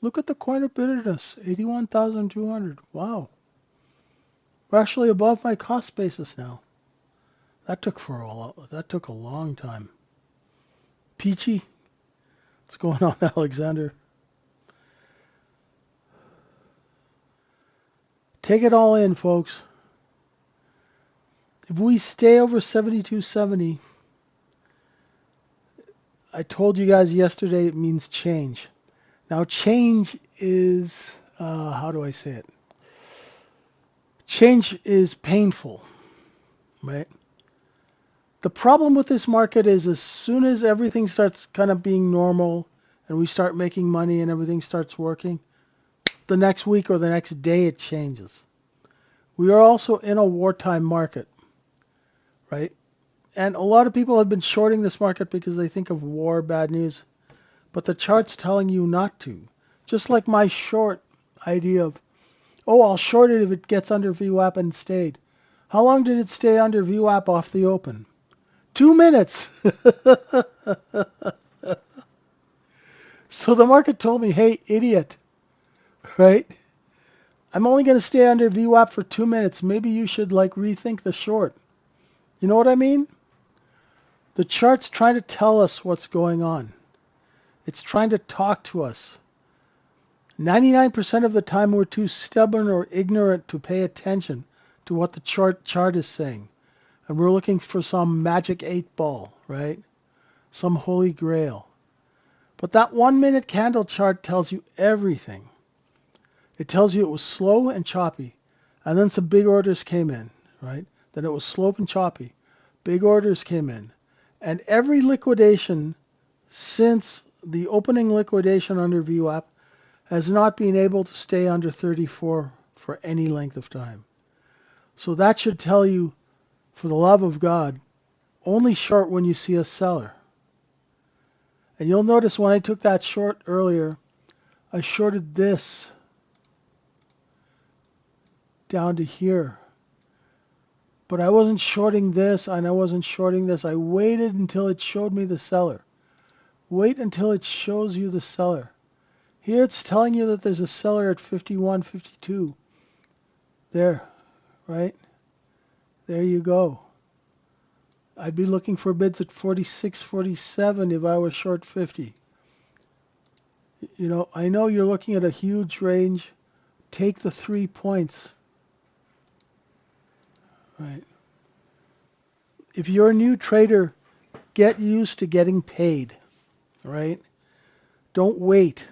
Look at the coin of bitterness, 81,200. Wow. We're actually above my cost basis now. That took a long time. Peachy, what's going on, Alexander? Take it all in, folks. If we stay over 72.70, I told you guys yesterday it means change. Now, change is, how do I say it? Change is painful, right? The problem with this market is as soon as everything starts kind of being normal and we start making money and everything starts working, the next week or the next day it changes. We are also in a wartime market, right? And a lot of people have been shorting this market because they think of war, bad news. But the chart's telling you not to. Just like my short idea of, oh, I'll short it if it gets under VWAP and stayed. How long did it stay under VWAP off the open? 2 minutes. So the market told me, hey, idiot, right? I'm only going to stay under VWAP for 2 minutes. Maybe you should rethink the short. You know what I mean? The chart's trying to tell us what's going on. It's trying to talk to us. 99% of the time we're too stubborn or ignorant to pay attention to what the chart is saying. And we're looking for some magic 8-ball, right? Some holy grail. But that 1 minute candle chart tells you everything. It tells you it was slow and choppy. And then some big orders came in, right? Then it was slow and choppy. Big orders came in. And every liquidation since the opening liquidation under VWAP has not been able to stay under 34 for any length of time. So that should tell you, for the love of God, only short when you see a seller. And you'll notice when I took that short earlier, I shorted this down to here. But I wasn't shorting this, and I wasn't shorting this. I waited until it showed me the seller. Wait until it shows you the seller. Here it's telling you that there's a seller at 51, 52. There, right? There you go. I'd be looking for bids at 46, 47 if I was short 50. You know, I know you're looking at a huge range. Take the 3 points. Right. If you're a new trader, get used to getting paid. Right? Don't wait.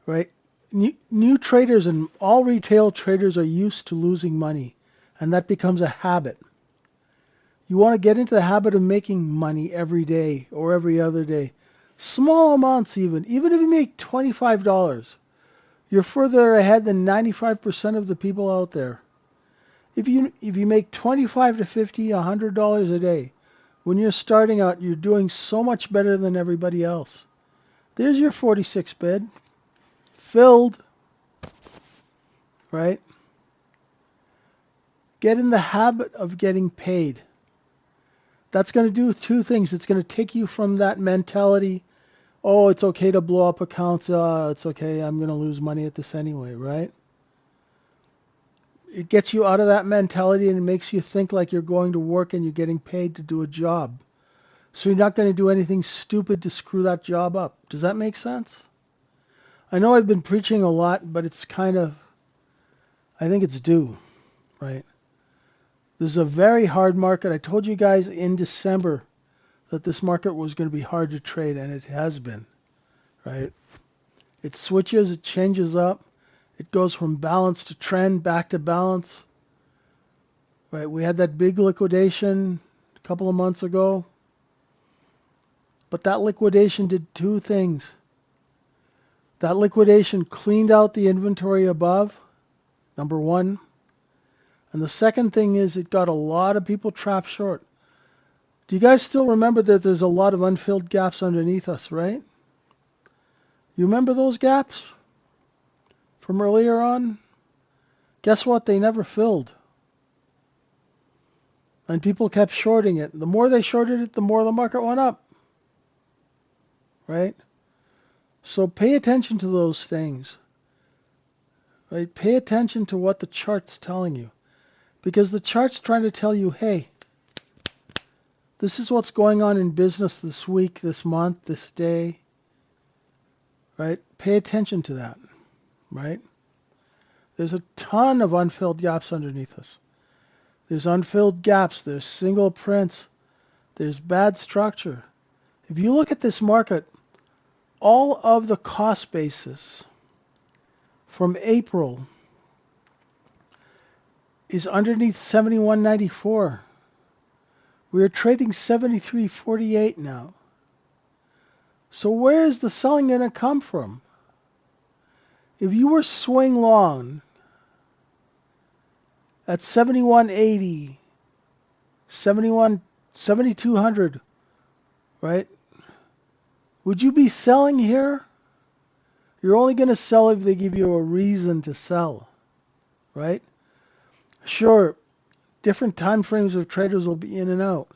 Right? New traders and all retail traders are used to losing money, and that becomes a habit. You want to get into the habit of making money every day or every other day. Small amounts even. Even if you make $25, you're further ahead than 95% of the people out there. If you make $25 to $50, $100 a day, when you're starting out, you're doing so much better than everybody else. There's your 46 bid. Filled. Right? Get in the habit of getting paid. That's going to do two things. It's going to take you from that mentality, oh, it's okay to blow up accounts. It's okay, I'm going to lose money at this anyway, right? It gets you out of that mentality and it makes you think like you're going to work and you're getting paid to do a job. So you're not going to do anything stupid to screw that job up. Does that make sense? I know I've been preaching a lot, but it's kind of, I think it's due, right? This is a very hard market. I told you guys in December that this market was going to be hard to trade, and it has been, right? It switches, it changes up. It goes from balance to trend, back to balance. Right, we had that big liquidation a couple of months ago. But that liquidation did two things. That liquidation cleaned out the inventory above, number one. And the second thing is it got a lot of people trapped short. Do you guys still remember that there's a lot of unfilled gaps underneath us, right? You remember those gaps from earlier on? Guess what? They never filled. And people kept shorting it. The more they shorted it, the more the market went up. Right? So pay attention to those things. Right? Pay attention to what the chart's telling you. Because the chart's trying to tell you, hey, this is what's going on in business this week, this month, this day. Right? Pay attention to that. Right? There's a ton of unfilled gaps underneath us. There's unfilled gaps. There's single prints. There's bad structure. If you look at this market, all of the cost basis from April is underneath 71.94. We are trading 73.48 now. So where is the selling going to come from? If you were swing long at 71.80, 7,200, right? Would you be selling here? You're only going to sell if they give you a reason to sell, right? Sure, different time frames of traders will be in and out.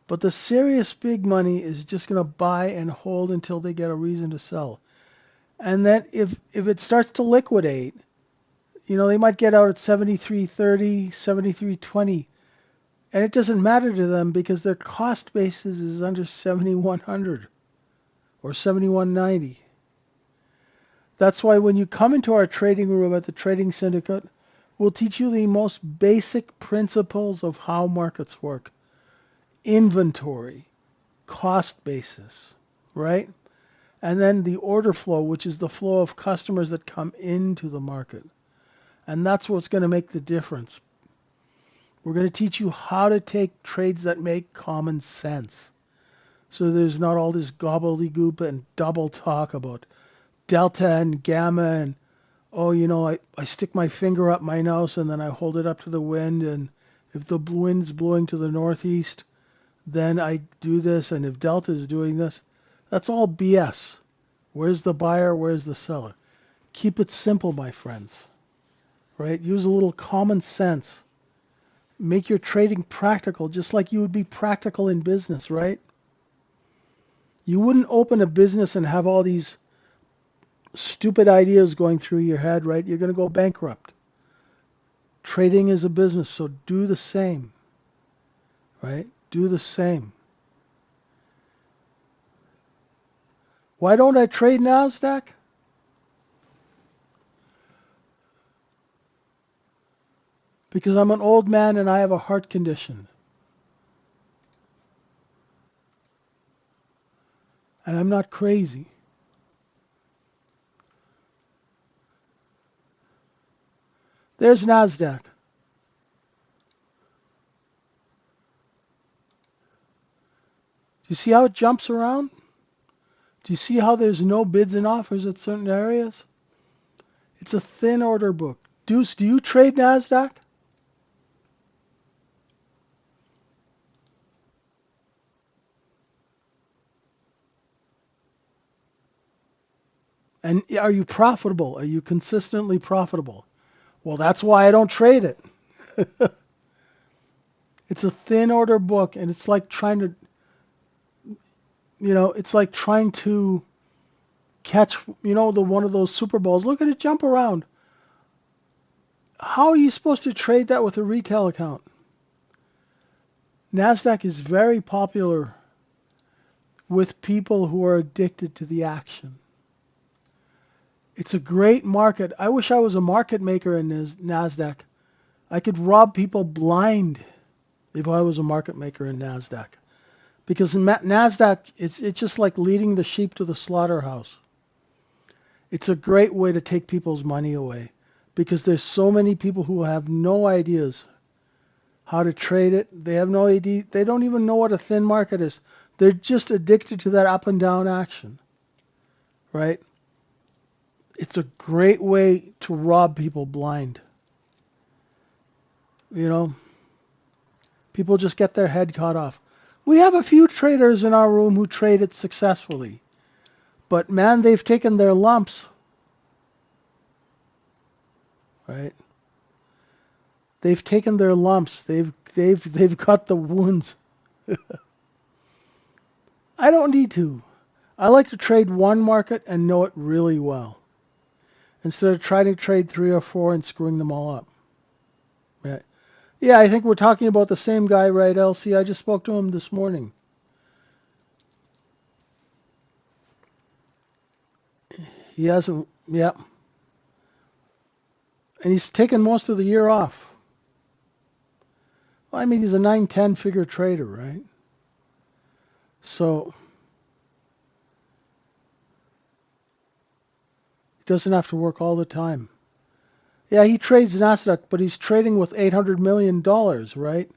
But the serious big money is just going to buy and hold until they get a reason to sell. And then if it starts to liquidate, you know, they might get out at 73.30, 73.20. And it doesn't matter to them because their cost basis is under 7,100 or 7,190. That's why when you come into our trading room at the Trading Syndicate, we'll teach you the most basic principles of how markets work. Inventory, cost basis, right? And then the order flow, which is the flow of customers that come into the market. And that's what's going to make the difference. We're going to teach you how to take trades that make common sense. So there's not all this gobbledygook and double talk about delta and gamma and, oh, you know, I stick my finger up my nose and then I hold it up to the wind, and if the wind's blowing to the northeast, then I do this, and if delta is doing this. That's all BS. Where's the buyer? Where's the seller? Keep it simple, my friends. Right? Use a little common sense. Make your trading practical, just like you would be practical in business, right? You wouldn't open a business and have all these stupid ideas going through your head, right? You're going to go bankrupt. Trading is a business, so do the same, right? Do the same. Why don't I trade NASDAQ? Because I'm an old man and I have a heart condition. And I'm not crazy. There's NASDAQ. Do you see how it jumps around? Do you see how there's no bids and offers at certain areas? It's a thin order book. Deuce, do you trade NASDAQ? And are you profitable? Are you consistently profitable? Well, that's why I don't trade it. It's a thin order book, and it's like trying to, it's like trying to catch, the one of those Super Bowls. Look at it jump around. How are you supposed to trade that with a retail account? NASDAQ is very popular with people who are addicted to the action. It's a great market. I wish I was a market maker in NASDAQ. I could rob people blind if I was a market maker in NASDAQ. Because in NASDAQ, it's just like leading the sheep to the slaughterhouse. It's a great way to take people's money away because there's so many people who have no ideas how to trade it. They have no idea. They don't even know what a thin market is. They're just addicted to that up and down action, right? It's a great way to rob people blind. People just get their head caught off. We have a few traders in our room who trade it successfully. But man, they've taken their lumps, right? They've taken their lumps. They've got the wounds. I don't need to. I like to trade one market and know it really well, instead of trying to trade three or four and screwing them all up. Right? Yeah, I think we're talking about the same guy, right, LC? I just spoke to him this morning. He hasn't, yeah. And he's taken most of the year off. Well, I mean, he's a 9-10 figure trader, right? So he doesn't have to work all the time. Yeah, he trades NASDAQ, but he's trading with $800 million, right?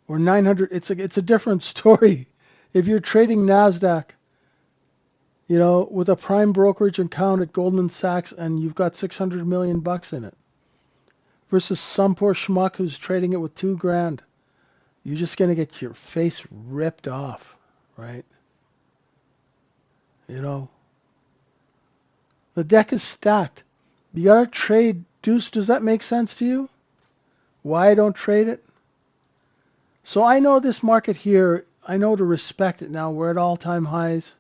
Or 900. It's a different story. If you're trading NASDAQ, with a prime brokerage account at Goldman Sachs and you've got $600 million in it, versus some poor schmuck who's trading it with $2,000, you're just gonna get your face ripped off, right? The deck is stacked. You gotta trade. Deuce, does that make sense to you? Why I don't trade it? So I know this market here, I know to respect it now. We're at all-time highs.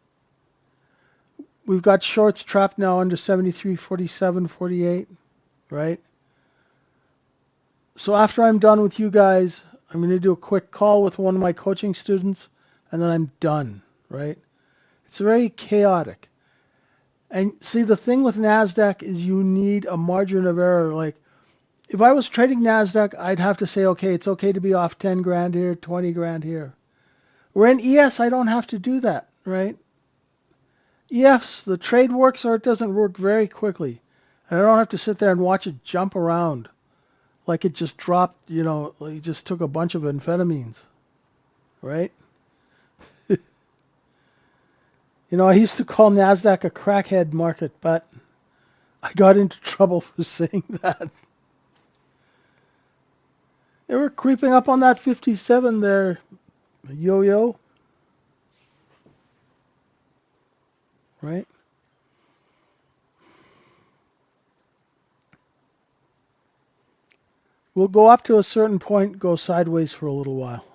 We've got shorts trapped now under 73, 47, 48, right? So after I'm done with you guys, I'm going to do a quick call with one of my coaching students, and then I'm done, right? It's very chaotic. And see, the thing with NASDAQ is you need a margin of error. Like, if I was trading NASDAQ, I'd have to say, okay, it's okay to be off 10 grand here, 20 grand here. Where in ES, I don't have to do that, right? EFs, the trade works or it doesn't work very quickly. And I don't have to sit there and watch it jump around like it just dropped, like it just took a bunch of amphetamines, right? I used to call NASDAQ a crackhead market, but I got into trouble for saying that. They were creeping up on that 57 there, yo-yo, right? We'll go up to a certain point, go sideways for a little while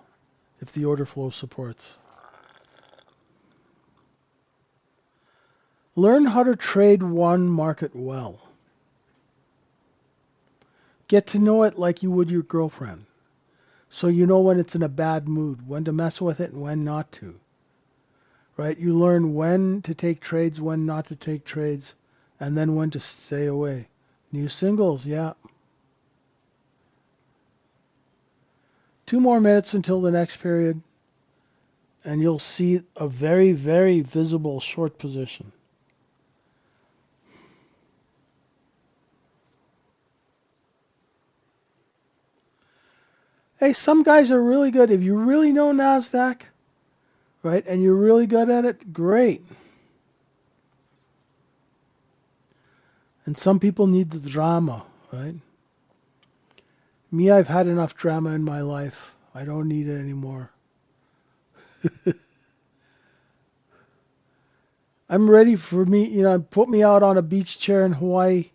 if the order flow supports. Learn how to trade one market well. Get to know it like you would your girlfriend. So you know when it's in a bad mood, when to mess with it and when not to. Right? You learn when to take trades, when not to take trades, and then when to stay away. New singles, yeah. 2 more minutes until the next period, and you'll see a very, very visible short position. Hey, some guys are really good. If you really know NASDAQ, right, and you're really good at it, great. And some people need the drama, right? Me, I've had enough drama in my life. I don't need it anymore. I'm ready for me, put me out on a beach chair in Hawaii.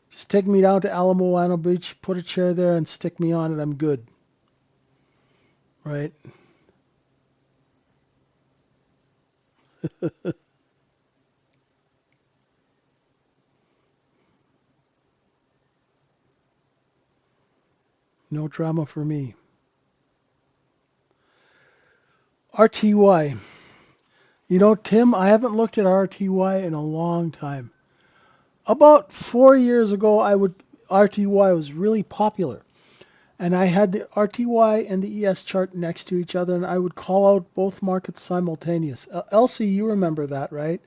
Just take me down to Alamoana Beach, put a chair there and stick me on it. I'm good. Right? No drama for me. RTY. Tim, I haven't looked at RTY in a long time. About 4 years ago, RTY was really popular. And I had the RTY and the ES chart next to each other, and I would call out both markets simultaneous. Elsie, you remember that, right?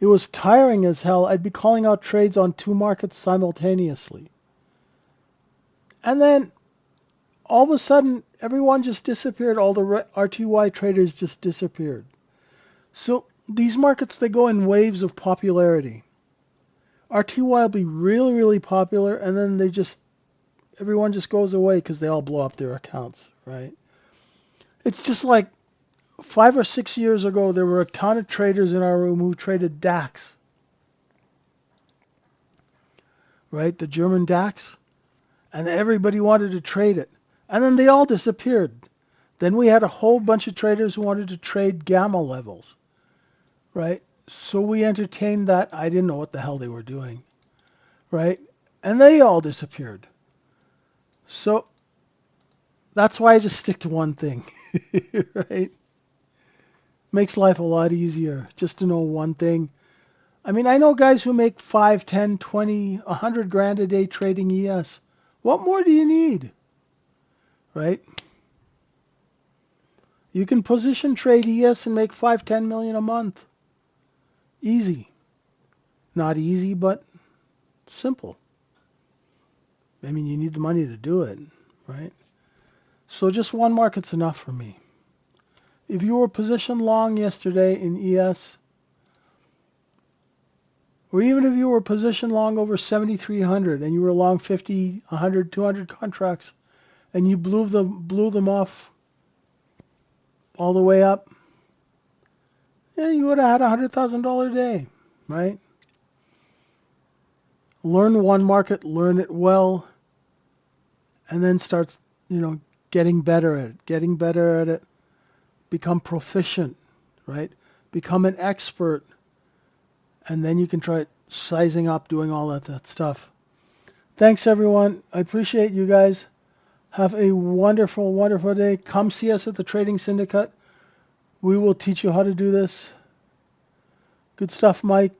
It was tiring as hell. I'd be calling out trades on 2 markets simultaneously. And then all of a sudden, everyone just disappeared. All the RTY traders just disappeared. So these markets, they go in waves of popularity. RTY will be really, really popular, and then everyone just goes away because they all blow up their accounts, right? It's just like 5 or 6 years ago, there were a ton of traders in our room who traded DAX, right? The German DAX, and everybody wanted to trade it. And then they all disappeared. Then we had a whole bunch of traders who wanted to trade gamma levels, right? So we entertained that. I didn't know what the hell they were doing, right? And they all disappeared. So that's why I just stick to one thing, right? Makes life a lot easier just to know one thing. I mean, I know guys who make 5, 10, 20, 100 grand a day trading ES. What more do you need, right? You can position trade ES and make 5, 10 million a month. Easy. Not easy, but simple. I mean, you need the money to do it, right? So just one market's enough for me. If you were positioned long yesterday in ES, or even if you were positioned long over 7,300 and you were long 50, 100, 200 contracts, and you blew them off all the way up, yeah, you would have had $100,000 a day, right? Learn one market, learn it well, and then start, getting better at it, become proficient, right? Become an expert, and then you can try sizing up, doing all that stuff. Thanks, everyone. I appreciate you guys. Have a wonderful, wonderful day. Come see us at the Trading Syndicate. We will teach you how to do this. Good stuff, Mike.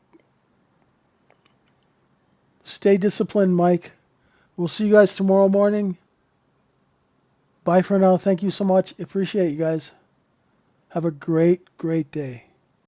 Stay disciplined, Mike. We'll see you guys tomorrow morning. Bye for now. Thank you so much. Appreciate you guys. Have a great, great day.